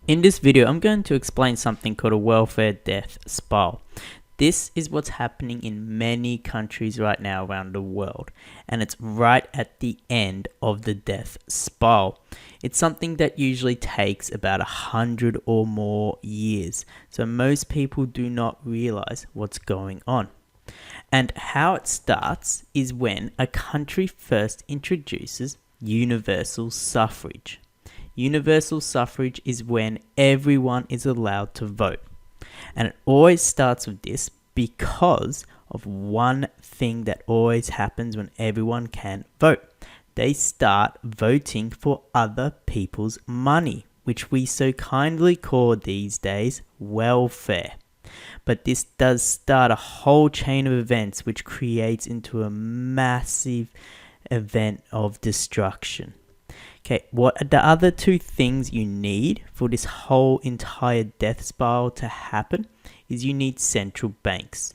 In this video, I'm going to explain something called a welfare death spiral. This is what's happening in many countries right now around the world, and it's right at the end of the death spiral. It's something that usually takes about 100 or more years, so most people do not realize what's going on. And how it starts is when a country first introduces universal suffrage. Universal suffrage is when everyone is allowed to vote. And it always starts with this because of one thing that always happens when everyone can vote. They start voting for other people's money, which we so kindly call these days welfare. But this does start a whole chain of events which creates into a massive event of destruction. Okay, what are the other two things you need for this whole entire death spiral to happen is you need central banks.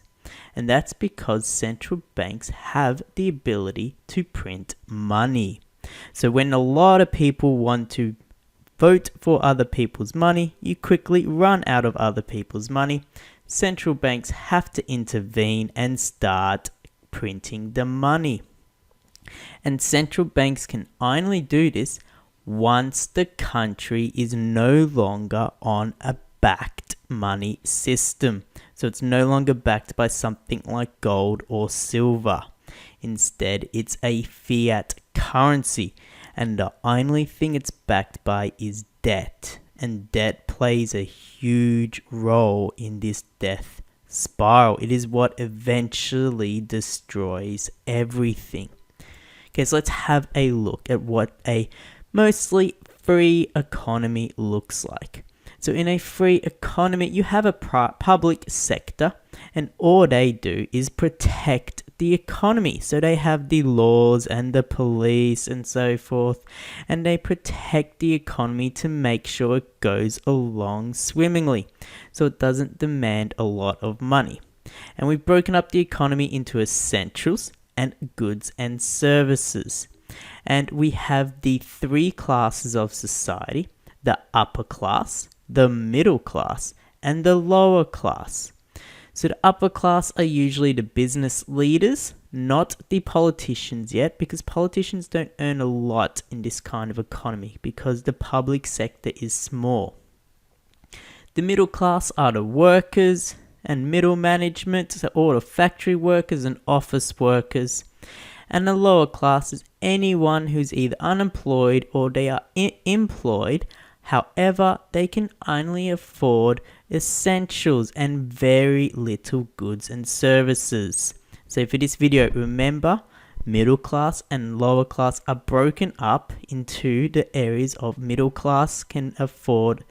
And that's because central banks have the ability to print money. So when a lot of people want to vote for other people's money, you quickly run out of other people's money. Central banks have to intervene and start printing the money. And central banks can only do this once the country is no longer on a backed money system. So it's no longer backed by something like gold or silver. Instead, it's a fiat currency. And the only thing it's backed by is debt. And debt plays a huge role in this death spiral. It is what eventually destroys everything. Okay, so let's have a look at what a mostly free economy looks like. So in a free economy, you have a public sector, and all they do is protect the economy. So they have the laws and the police and so forth, and they protect the economy to make sure it goes along swimmingly, so it doesn't demand a lot of money. And we've broken up the economy into essentials and goods and services. And we have the three classes of society: the upper class, the middle class, and the lower class. So the upper class are usually the business leaders, not the politicians yet, because politicians don't earn a lot in this kind of economy because the public sector is small. The middle class are the workers and middle management, so all the factory workers and office workers. And the lower class is anyone who's either unemployed or they are employed. However, they can only afford essentials and very little goods and services. So for this video, remember, middle class and lower class are broken up into the areas of middle class can afford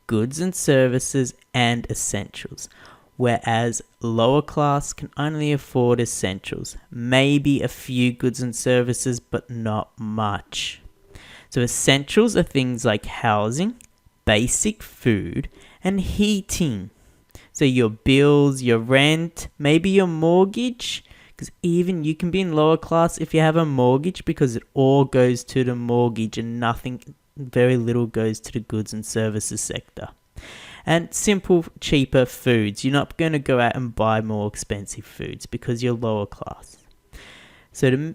goods and services and essentials, whereas lower class can only afford essentials, maybe a few goods and services, but not much. So essentials are things like housing, basic food, and heating. So your bills, your rent, maybe your mortgage, because even you can be in lower class if you have a mortgage because it all goes to the mortgage and very little goes to the goods and services sector. And simple, cheaper foods. You're not going to go out and buy more expensive foods because you're lower class. So the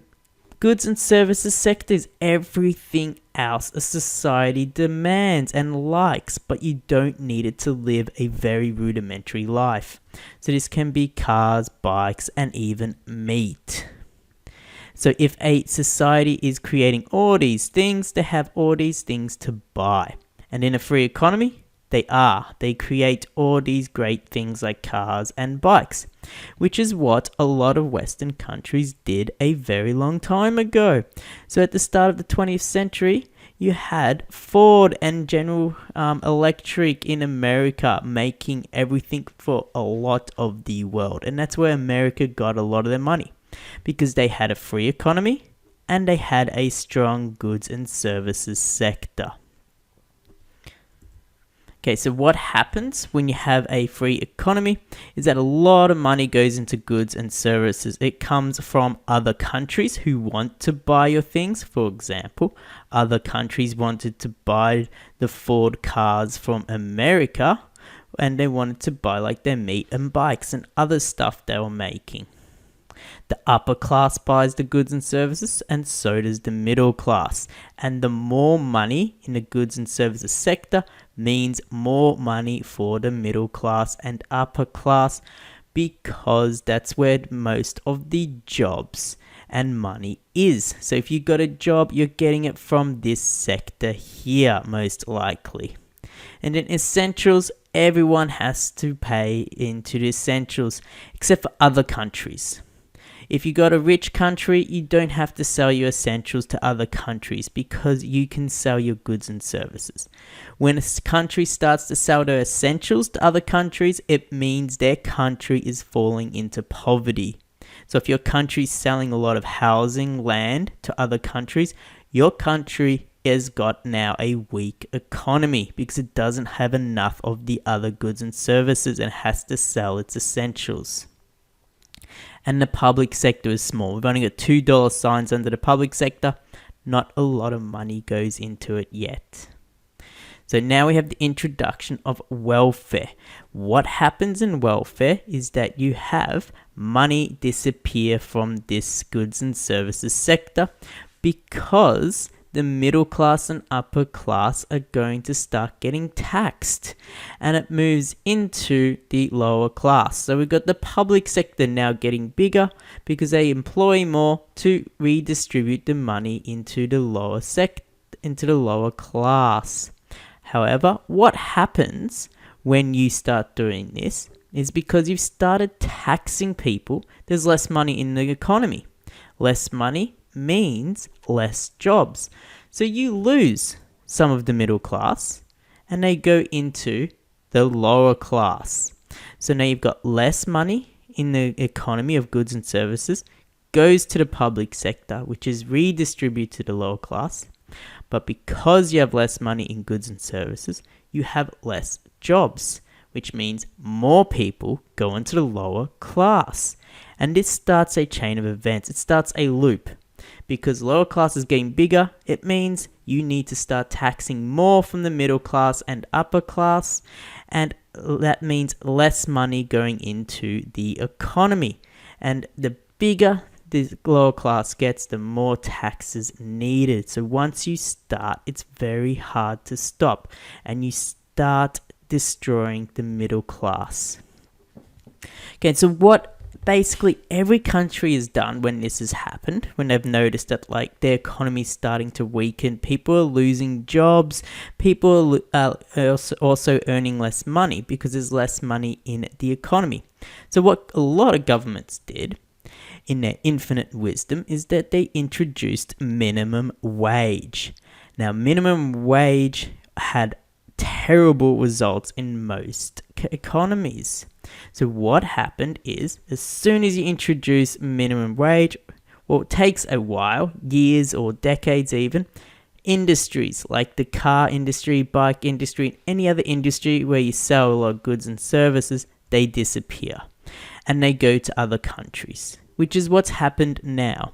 goods and services sector is everything else a society demands and likes, but you don't need it to live a very rudimentary life. So this can be cars, bikes, and even meat. So if a society is creating all these things, they have all these things to buy. And in a free economy, they create all these great things like cars and bikes, which is what a lot of Western countries did a very long time ago. So at the start of the 20th century, you had Ford and General Electric in America making everything for a lot of the world. And that's where America got a lot of their money, because they had a free economy and they had a strong goods and services sector. Okay, so what happens when you have a free economy is that a lot of money goes into goods and services. It comes from other countries who want to buy your things. For example, other countries wanted to buy the Ford cars from America, and they wanted to buy like their meat and bikes and other stuff they were making. The upper class buys the goods and services, and so does the middle class. And the more money in the goods and services sector means more money for the middle class and upper class, because that's where most of the jobs and money is. So if you got a job, you're getting it from this sector here, most likely. And in essentials, everyone has to pay into the essentials, except for other countries. If you got a rich country, you don't have to sell your essentials to other countries because you can sell your goods and services. When a country starts to sell their essentials to other countries, it means their country is falling into poverty. So if your country's selling a lot of housing, land to other countries, your country has got now a weak economy because it doesn't have enough of the other goods and services and has to sell its essentials. And the public sector is small. We've only got $2 signs under the public sector. Not a lot of money goes into it yet. So now we have the introduction of welfare. What happens in welfare is that you have money disappear from this goods and services sector because the middle class and upper class are going to start getting taxed, and it moves into the lower class. So we've got the public sector now getting bigger because they employ more to redistribute the money into the lower class. However, what happens when you start doing this is because you've started taxing people, there's less money in the economy. Less money means less jobs. So you lose some of the middle class and they go into the lower class. So now you've got less money in the economy of goods and services, goes to the public sector, which is redistributed to the lower class. But because you have less money in goods and services, you have less jobs, which means more people go into the lower class. And this starts a chain of events. It starts a loop. Because lower class is getting bigger, it means you need to start taxing more from the middle class and upper class, and that means less money going into the economy. And the bigger the lower class gets, the more taxes needed. So once you start, it's very hard to stop, and you start destroying the middle class. Okay, so what basically every country has done when this has happened, when they've noticed that like their economy is starting to weaken, people are losing jobs, people are also earning less money because there's less money in the economy. So what a lot of governments did in their infinite wisdom is that they introduced minimum wage. Now, minimum wage had terrible results in most economies. So what happened is, as soon as you introduce minimum wage, well, it takes a while, years or decades even, industries like the car industry, bike industry, any other industry where you sell a lot of goods and services, they disappear and they go to other countries, which is what's happened now.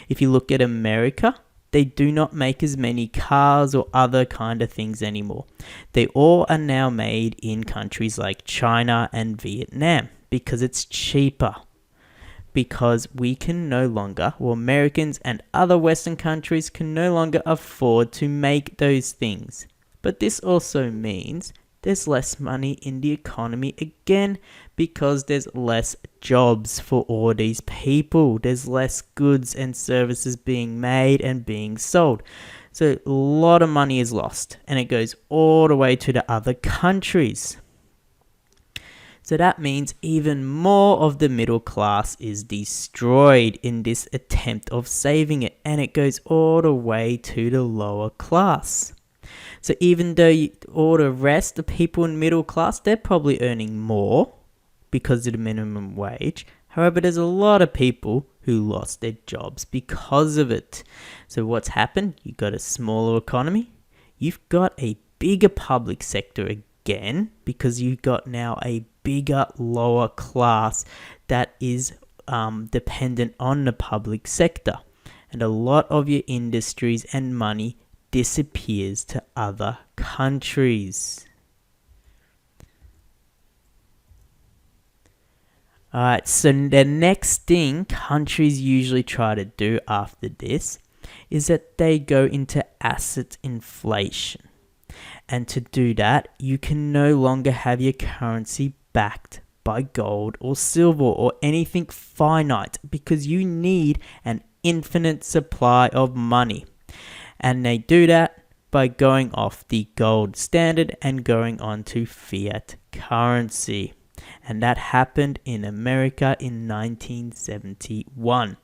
If you look at America, they do not make as many cars or other kind of things anymore. They all are now made in countries like China and Vietnam because it's cheaper. Because we can no longer, or Americans and other Western countries can no longer afford to make those things. But this also means there's less money in the economy again because there's less jobs for all these people. There's less goods and services being made and being sold. So a lot of money is lost and it goes all the way to the other countries. So that means even more of the middle class is destroyed in this attempt of saving it, and it goes all the way to the lower class. So even though all the rest, the people in middle class, they're probably earning more because of the minimum wage. However, there's a lot of people who lost their jobs because of it. So what's happened? You've got a smaller economy. You've got a bigger public sector again. again because you got now a bigger, lower class that is dependent on the public sector. And a lot of your industries and money disappears to other countries. Alright, so the next thing countries usually try to do after this is that they go into asset inflation. And to do that, you can no longer have your currency backed by gold or silver or anything finite because you need an infinite supply of money. And they do that by going off the gold standard and going on to fiat currency. And that happened in America in 1971.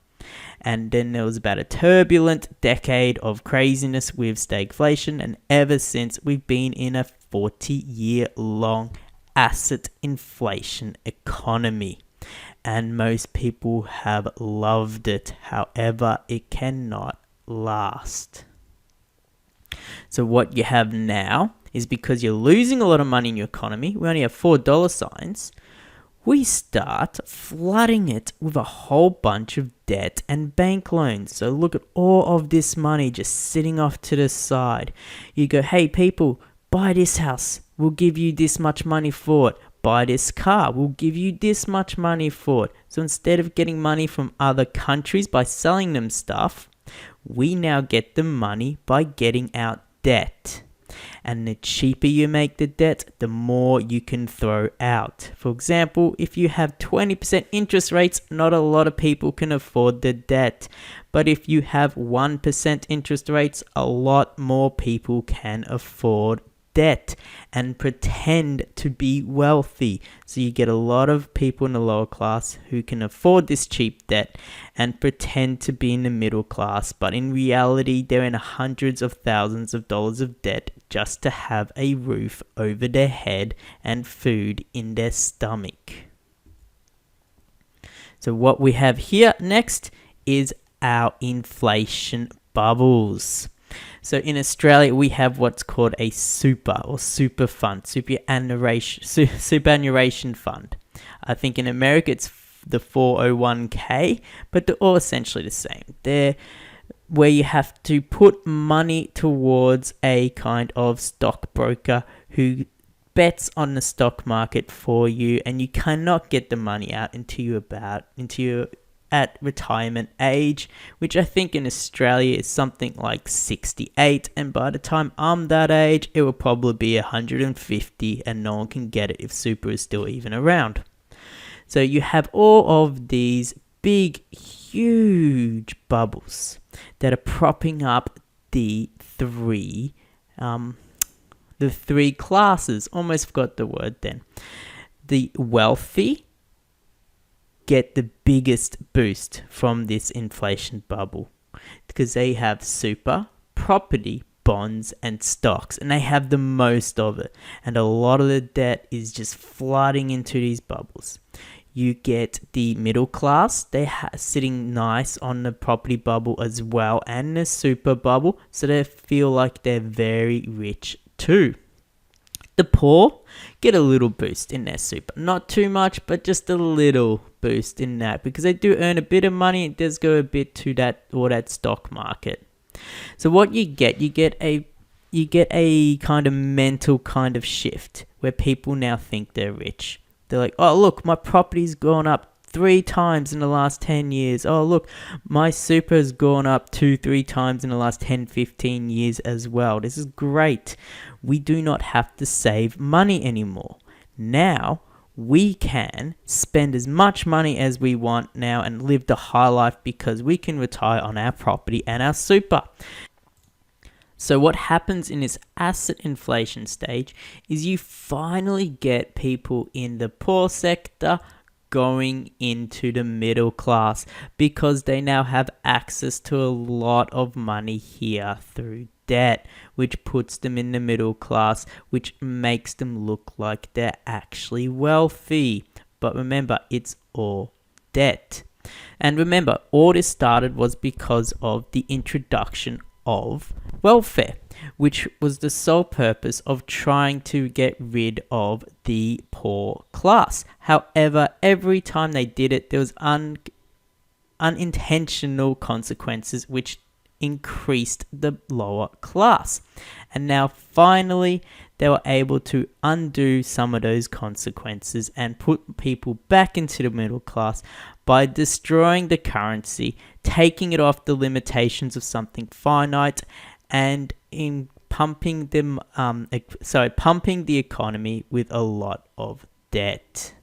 And then there was about a turbulent decade of craziness with stagflation, and ever since we've been in a 40-year-long asset inflation economy. And most people have loved it. However, it cannot last. So what you have now is because you're losing a lot of money in your economy, we only have $4 signs, we start flooding it with a whole bunch of debt and bank loans. So look at all of this money just sitting off to the side. You go, hey people, buy this house, we'll give you this much money for it. Buy this car, we'll give you this much money for it. So instead of getting money from other countries by selling them stuff, we now get the money by getting out debt. And the cheaper you make the debt, the more you can throw out. For example, if you have 20% interest rates, not a lot of people can afford the debt. But if you have 1% interest rates, a lot more people can afford debt and pretend to be wealthy. So you get a lot of people in the lower class who can afford this cheap debt and pretend to be in the middle class, but in reality they're in hundreds of thousands of dollars of debt just to have a roof over their head and food in their stomach. So what we have here next is our inflation bubbles. So in Australia, we have what's called a super fund, superannuation fund. I think in America it's the 401k, but they're all essentially the same. They're where you have to put money towards a kind of stockbroker who bets on the stock market for you, and you cannot get the money out until you're at retirement age, which I think in Australia is something like 68, and by the time I'm that age, it will probably be 150, and no one can get it if super is still even around. So you have all of these big, huge bubbles that are propping up the three classes. Almost forgot the word then. The wealthy get the biggest boost from this inflation bubble because they have super, property, bonds, and stocks, and they have the most of it. And a lot of the debt is just flooding into these bubbles. You get the middle class, they're sitting nice on the property bubble as well, and the super bubble, so they feel like they're very rich too. The poor get a little boost in their super. Not too much, but just a little boost in that, because they do earn a bit of money. It does go a bit to that stock market. So what you get a kind of mental kind of shift where people now think they're rich. They're like, oh look, my property's gone up 3 times in the last 10 years. Oh look, my super has gone up 2-3 times in the last 10-15 years as well. This is great. We do not have to save money anymore. Now we can spend as much money as we want now and live the high life because we can retire on our property and our super. So what happens in this asset inflation stage is you finally get people in the poor sector going into the middle class because they now have access to a lot of money here through debt, which puts them in the middle class, which makes them look like they're actually wealthy. But remember, it's all debt. And remember, all this started was because of the introduction of welfare, which was the sole purpose of trying to get rid of the poor class. However, every time they did it, there was unintentional consequences which increased the lower class. And now finally they were able to undo some of those consequences and put people back into the middle class by destroying the currency, taking it off the limitations of something finite, and in pumping the economy with a lot of debt.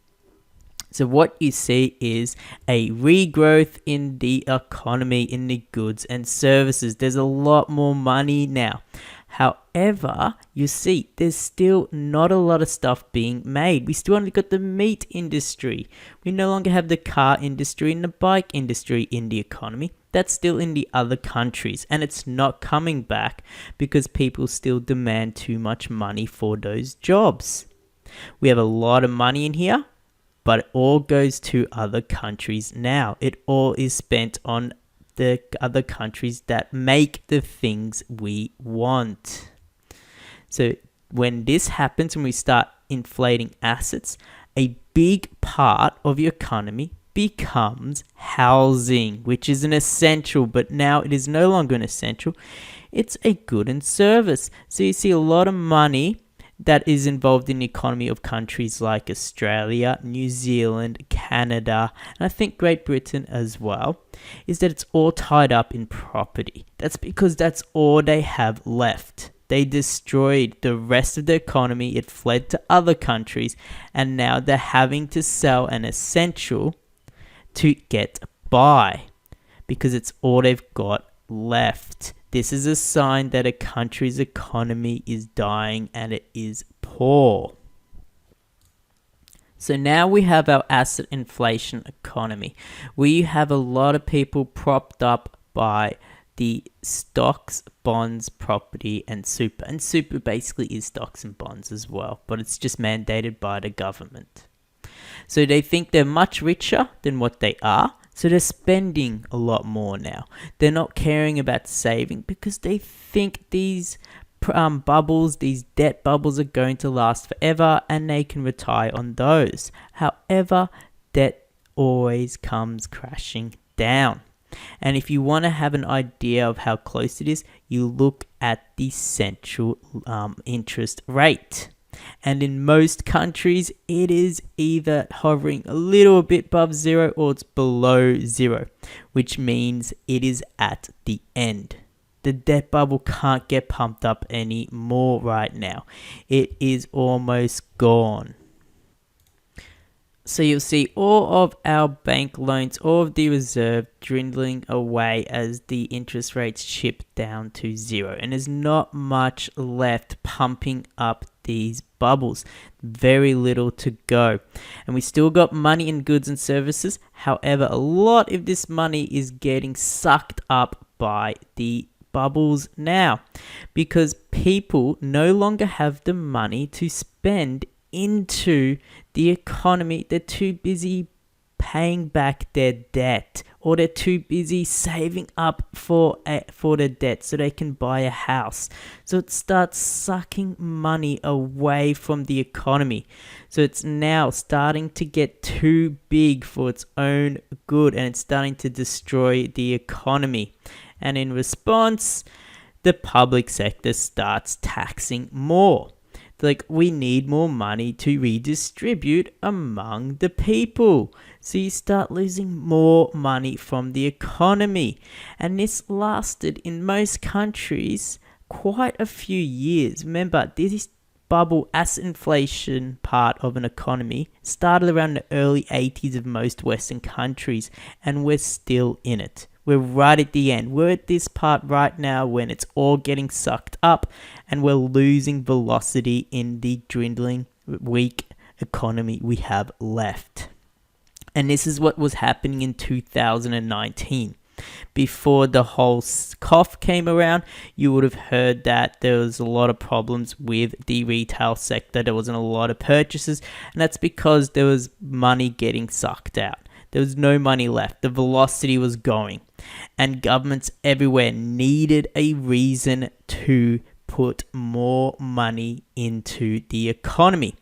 So what you see is a regrowth in the economy, in the goods and services. There's a lot more money now. However, you see, there's still not a lot of stuff being made. We still only got the meat industry. We no longer have the car industry and the bike industry in the economy. That's still in the other countries, and it's not coming back because people still demand too much money for those jobs. We have a lot of money in here, but it all goes to other countries now. It all is spent on the other countries that make the things we want. So when this happens, when we start inflating assets, a big part of your economy becomes housing, which is an essential, but now it is no longer an essential. It's a good and service. So you see a lot of money that is involved in the economy of countries like Australia, New Zealand, Canada, and I think Great Britain as well, is that it's all tied up in property. That's because that's all they have left. They destroyed the rest of the economy, it fled to other countries, and now they're having to sell an essential to get by because it's all they've got left. This is a sign that a country's economy is dying and it is poor. So now we have our asset inflation economy. We have a lot of people propped up by the stocks, bonds, property, and super. And super basically is stocks and bonds as well, but it's just mandated by the government. So they think they're much richer than what they are. So they're spending a lot more now. They're not caring about saving because they think these bubbles, these debt bubbles are going to last forever and they can retire on those. However, debt always comes crashing down. And if you want to have an idea of how close it is, you look at the central interest rate. And in most countries, it is either hovering a little bit above zero or it's below zero, which means it is at the end. The debt bubble can't get pumped up anymore right now. It is almost gone. So you'll see all of our bank loans, all of the reserve dwindling away as the interest rates chip down to zero. And there's not much left pumping up these bubbles. Very little to go. And we still got money in goods and services. However, a lot of this money is getting sucked up by the bubbles now because people no longer have the money to spend into the economy. They're too busy paying back their debt, or they're too busy saving up for their debt so they can buy a house. So it starts sucking money away from the economy. So it's now starting to get too big for its own good, and it's starting to destroy the economy. And in response, the public sector starts taxing more. Like, we need more money to redistribute among the people. So you start losing more money from the economy. And this lasted in most countries quite a few years. Remember, this bubble asset inflation part of an economy started around the early 80s of most Western countries, and we're still in it. We're right at the end. We're at this part right now when it's all getting sucked up and we're losing velocity in the dwindling, weak economy we have left. And this is what was happening in 2019. Before the whole cough came around, you would have heard that there was a lot of problems with the retail sector. There wasn't a lot of purchases, and that's because there was money getting sucked out. There was no money left. The velocity was going. And governments everywhere needed a reason to put more money into the economy.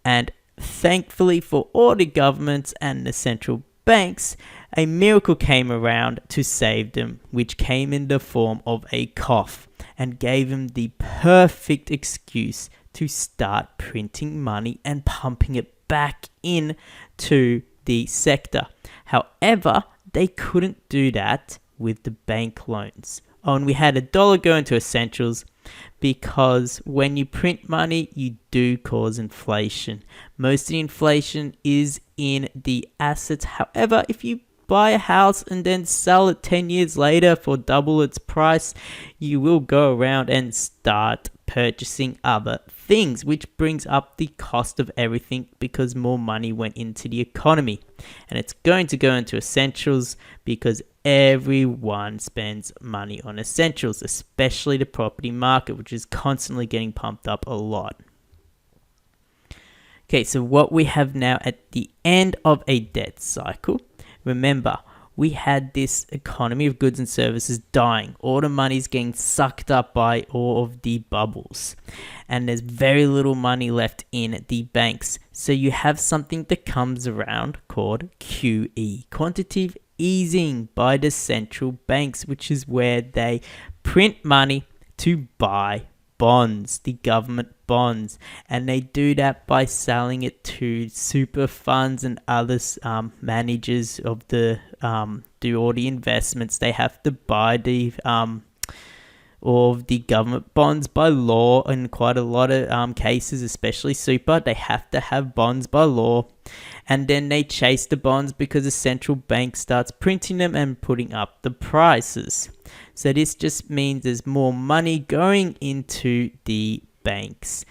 And thankfully for all the governments and the central banks, a miracle came around to save them, which came in the form of a cough and gave them the perfect excuse to start printing money and pumping it back into the sector. However, they couldn't do that with the bank loans. Oh, and we had $1 go into essentials because when you print money, you do cause inflation. Most of the inflation is in the assets. However, if you buy a house and then sell it 10 years later for double its price, you will go around and start purchasing other things, which brings up the cost of everything because more money went into the economy. And it's going to go into essentials because everyone spends money on essentials, especially the property market, which is constantly getting pumped up a lot. Okay, so what we have now at the end of a debt cycle, remember, we had this economy of goods and services dying. All the money's getting sucked up by all of the bubbles. And there's very little money left in the banks. So you have something that comes around called QE, quantitative easing by the central banks, which is where they print money to buy bonds, the government bonds, and they do that by selling it to super funds and other managers of the do all the investments. They have to buy the all of the government bonds by law in quite a lot of cases, especially super. They have to have bonds by law, and then they chase the bonds because the central bank starts printing them and putting up the prices. So this just means there's more money going into the banks.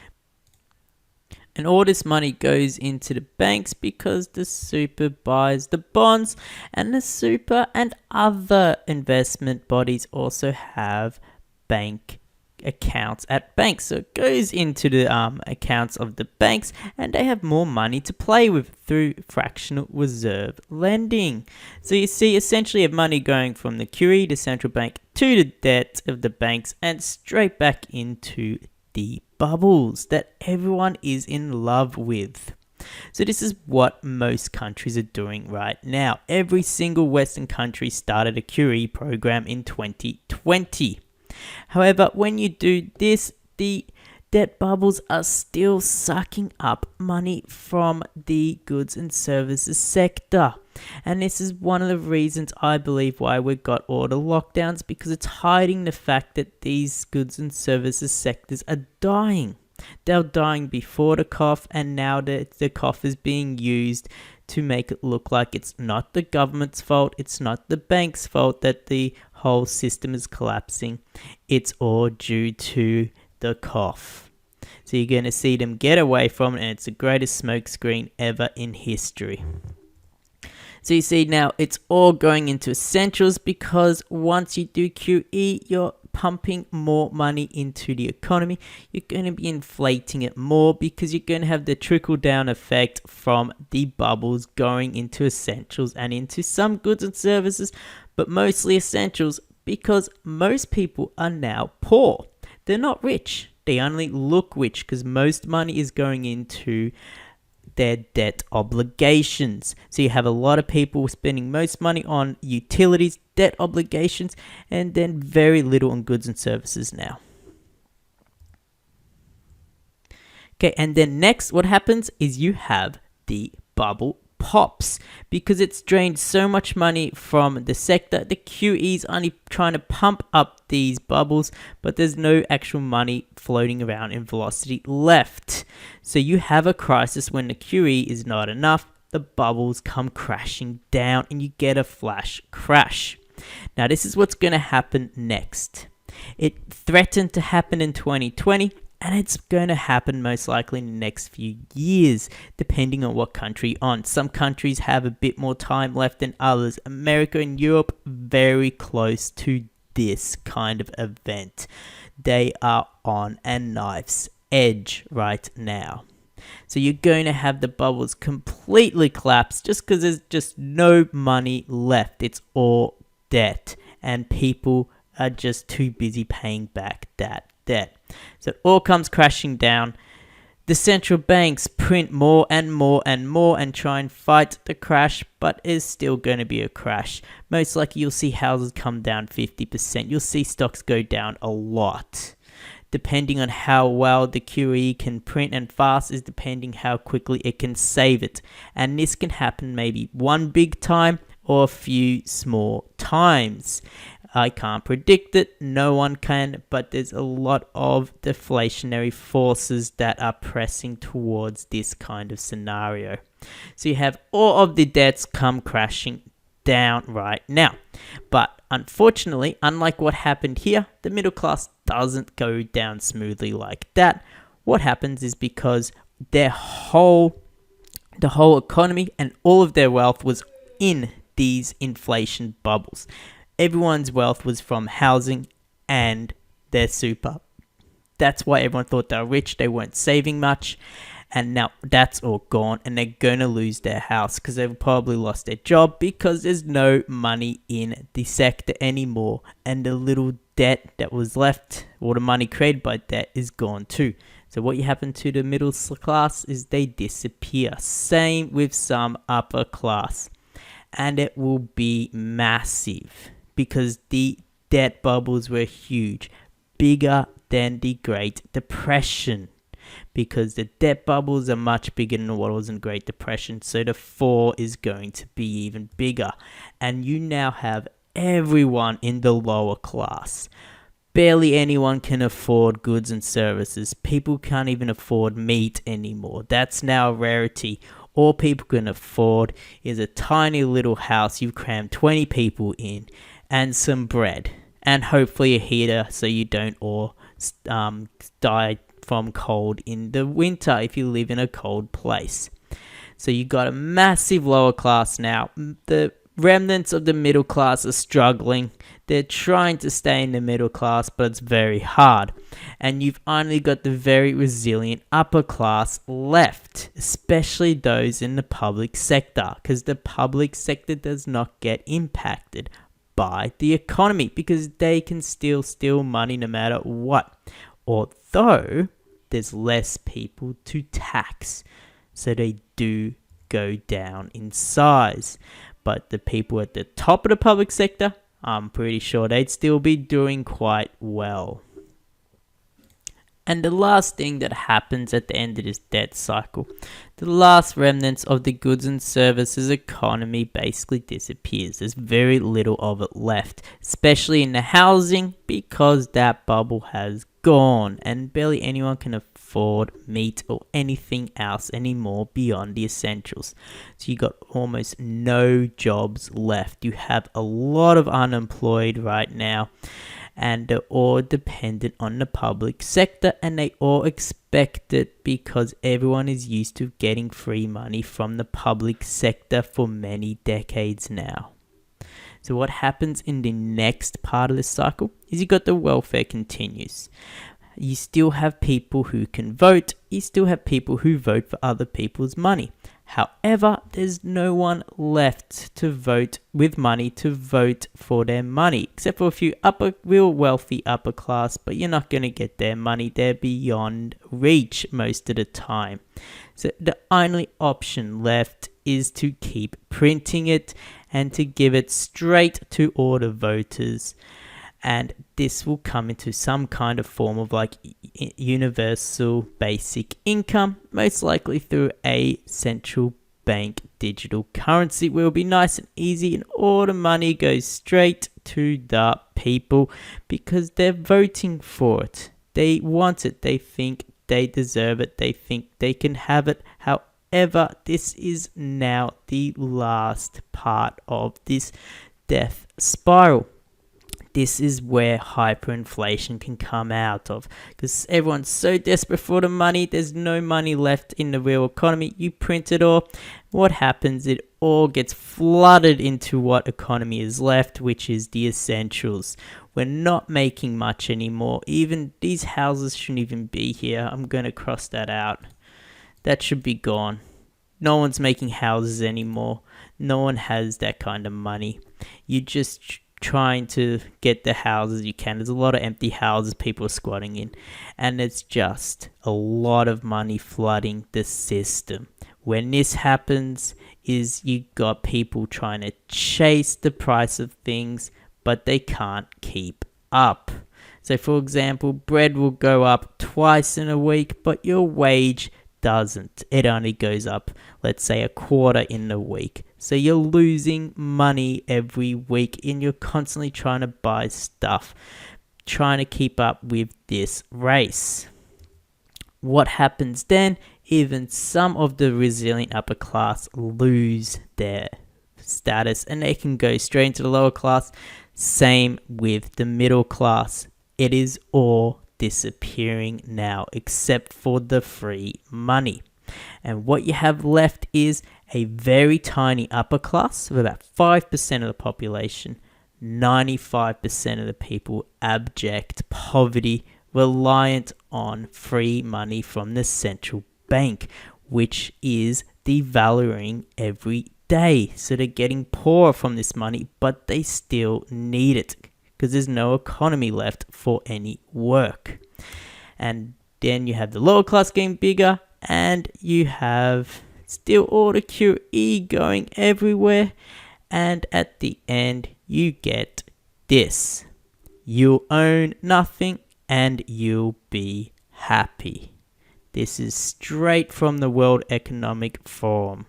And all this money goes into the banks because the super buys the bonds, and the super and other investment bodies also have bank accounts at banks. So it goes into the accounts of the banks, and they have more money to play with through fractional reserve lending. So you see essentially have money going from the QE, the central bank, to the debt of the banks and straight back into the bubbles that everyone is in love with. So this is what most countries are doing right now. Every single Western country started a QE program in 2020. However, when you do this, the debt bubbles are still sucking up money from the goods and services sector. And this is one of the reasons I believe why we've got all the lockdowns, because it's hiding the fact that these goods and services sectors are dying. They were dying before the cough, and now the cough is being used to make it look like it's not the government's fault, it's not the bank's fault that the whole system is collapsing. It's all due to the cough. So you're going to see them get away from it, and it's the greatest smokescreen ever in history. So you see now it's all going into essentials because once you do QE, you're pumping more money into the economy. You're going to be inflating it more because you're going to have the trickle-down effect from the bubbles going into essentials and into some goods and services, but mostly essentials because most people are now poor. They're not rich. They only look rich because most money is going into their debt obligations. So you have a lot of people spending most money on utilities, debt obligations, and then very little on goods and services now. Okay, and then next what happens is you have the bubble pops because it's drained so much money from the sector. The QE's only trying to pump up these bubbles, but there's no actual money floating around in velocity left. So you have a crisis when the QE is not enough. The bubbles come crashing down and you get a flash crash. Now this is what's going to happen next. It threatened to happen in 2020. And it's going to happen most likely in the next few years, depending on what country you're on. Some countries have a bit more time left than others. America and Europe, very close to this kind of event. They are on a knife's edge right now. So you're going to have the bubbles completely collapse just because there's just no money left. It's all debt, and people are just too busy paying back that debt. So it all comes crashing down. The central banks print more and more and more and try and fight the crash, but it's still going to be a crash. Most likely you'll see houses come down 50%. You'll see stocks go down a lot. Depending on how well the QE can print and fast is depending how quickly it can save it. And this can happen maybe one big time or a few small times. I can't predict it, no one can, but there's a lot of deflationary forces that are pressing towards this kind of scenario. So you have all of the debts come crashing down right now. But unfortunately, unlike what happened here, the middle class doesn't go down smoothly like that. What happens is because the whole economy and all of their wealth was in these inflation bubbles. Everyone's wealth was from housing and their super. That's why everyone thought they were rich. They weren't saving much. And now that's all gone, and they're going to lose their house because they've probably lost their job because there's no money in the sector anymore. And the little debt that was left, or the money created by debt, is gone too. So what happened to the middle class is they disappear. Same with some upper class. And it will be massive, because the debt bubbles were huge, bigger than the Great Depression, because the debt bubbles are much bigger than what was in the Great Depression, so the fall is going to be even bigger. And you now have everyone in the lower class. Barely anyone can afford goods and services. People can't even afford meat anymore. That's now a rarity. All people can afford is a tiny little house you've crammed 20 people in, and some bread, and hopefully a heater so you don't all die from cold in the winter if you live in a cold place. So you got a massive lower class now. The remnants of the middle class are struggling. They're trying to stay in the middle class, but it's very hard. And you've only got the very resilient upper class left, especially those in the public sector, because the public sector does not get impacted by the economy because they can still steal money no matter what. Although there's less people to tax, so they do go down in size. But the people at the top of the public sector, I'm pretty sure they'd still be doing quite well. And the last thing that happens at the end of this debt cycle, the last remnants of the goods and services economy basically disappears. There's very little of it left, especially in the housing, because that bubble has gone and barely anyone can afford meat or anything else anymore beyond the essentials. So you got almost no jobs left. You have a lot of unemployed right now, and they're all dependent on the public sector, and they all expect it because everyone is used to getting free money from the public sector for many decades now. So what happens in the next part of this cycle is you got the welfare continues. You still have people who can vote. You still have people who vote for other people's money. However, there's no one left to vote with money to vote for their money, except for a few real wealthy upper class, but you're not going to get their money. They're beyond reach most of the time. So the only option left is to keep printing it and to give it straight to all the voters. And this will come into some kind of form of like universal basic income, most likely through a central bank digital currency. Will be nice and easy, and all the money goes straight to the people because they're voting for it. They want it. They think they deserve it. They think they can have it. However, this is now the last part of this death spiral. This is where hyperinflation can come out of, because everyone's so desperate for the money. There's no money left in the real economy. You print it all. What happens? It all gets flooded into what economy is left, which is the essentials. We're not making much anymore. Even these houses shouldn't even be here. I'm going to cross that out. That should be gone. No one's making houses anymore. No one has that kind of money. You're just trying to get the houses you can. There's a lot of empty houses people are squatting in. And it's just a lot of money flooding the system. When this happens, is you got people trying to chase the price of things, but they can't keep up. So for example, bread will go up twice in a week, but your wage doesn't. It only goes up, let's say, a quarter in a week. So you're losing money every week and you're constantly trying to buy stuff, trying to keep up with this race. What happens then? Even some of the resilient upper class lose their status and they can go straight into the lower class. Same with the middle class. It is all disappearing now except for the free money. And what you have left is a very tiny upper class of about 5% of the population, 95% of the people abject poverty, reliant on free money from the central bank, which is devaluing every day. So they're getting poorer from this money, but they still need it because there's no economy left for any work. And then you have the lower class getting bigger, and you have still all the QE going everywhere. And at the end, you get this. You'll own nothing and you'll be happy. This is straight from the World Economic Forum.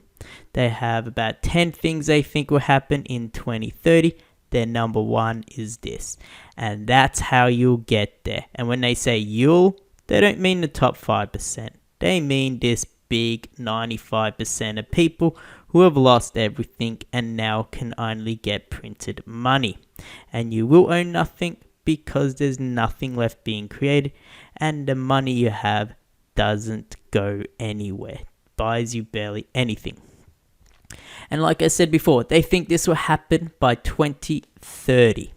They have about 10 things they think will happen in 2030. Their number one is this. And that's how you'll get there. And when they say you'll, they don't mean the top 5%. They mean this big 95% of people who have lost everything and now can only get printed money. And you will own nothing because there's nothing left being created and the money you have doesn't go anywhere. Buys you barely anything. And like I said before, they think this will happen by 2030.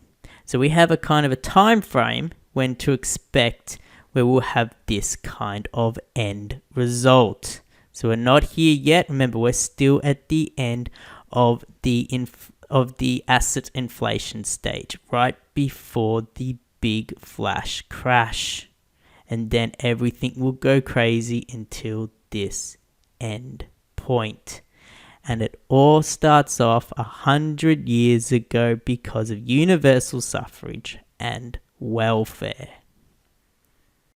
So we have a kind of a time frame when to expect where we'll have this kind of end result. So we're not here yet. Remember, we're still at the end of the asset inflation stage, right before the big flash crash. And then everything will go crazy until this end point. And it all starts off 100 years ago because of universal suffrage and welfare.